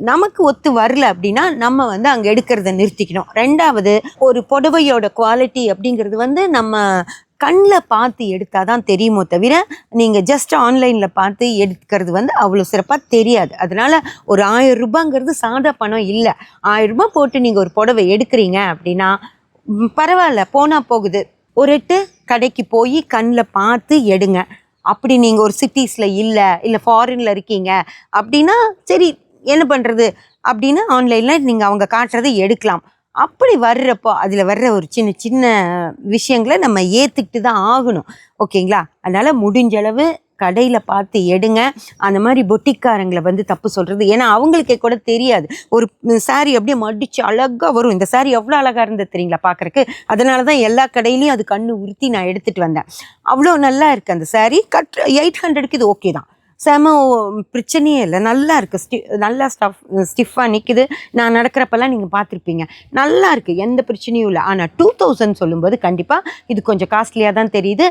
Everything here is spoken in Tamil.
நமக்கு ஒத்து வரல அப்படின்னா நம்ம வந்து அங்கே எடுக்கிறத நிறுத்திக்கணும். ரெண்டாவது, ஒரு புடவையோட குவாலிட்டி அப்படிங்கிறது வந்து நம்ம கண்ணில் பார்த்து எடுத்தால் தான் தெரியுமோ தவிர நீங்கள் ஜஸ்ட் ஆன்லைனில் பார்த்து எடுக்கிறது வந்து அவ்வளோ சிறப்பாக தெரியாது. அதனால் ஒரு 1000 ரூபாங்கிறது சாதா பணம் இல்லை. 1000 ரூபாய் போட்டு நீங்கள் ஒரு புடவை எடுக்கிறீங்க அப்படின்னா பரவாயில்ல, போனால் போகுது. ஒரு எட்டு கடைக்கு போய் கண்ணில் பார்த்து எடுங்க. அப்படி நீங்கள் ஒரு சிட்டிஸில் இல்லை ஃபாரினில் இருக்கீங்க அப்படின்னா சரி, என்ன பண்ணுறது அப்படின்னு ஆன்லைனில் நீங்கள் அவங்க காட்டுறதை எடுக்கலாம். அப்படி வர்றப்போ அதில் வர்ற ஒரு சின்ன சின்ன விஷயங்களை நம்ம ஏற்றுக்கிட்டு தான் ஆகணும். ஓகேங்களா? அதனால் முடிஞ்சளவு கடையில் பார்த்து எடுங்க. அந்த மாதிரி பொட்டிக்காரங்களை வந்து தப்பு சொல்கிறது, ஏன்னா அவங்களுக்கே கூட தெரியாது. ஒரு சாரீ அப்படியே மடித்து அழகாக வரும். இந்த சாரீ எவ்வளோ அழகாக இருந்தது தெரியுங்களா பார்க்குறக்கு. அதனால தான் எல்லா கடையிலையும் அது கண்ணு உறுத்தி நான் எடுத்துகிட்டு வந்தேன். அவ்வளோ நல்லா இருக்குது அந்த சாரீ. 800க்கு இது ஓகே தான், செம பிரச்சனையே இல்லை, நல்லா இருக்குது. நல்லா ஸ்டிஃபாக நிற்குது. நான் நடக்கிறப்பெல்லாம் நீங்கள் பார்த்துருப்பீங்க, நல்லா இருக்குது, எந்த பிரச்சனையும் இல்லை. ஆனால் 2000 சொல்லும்போது கண்டிப்பாக இது கொஞ்சம் காஸ்ட்லியாக தான் தெரியுது.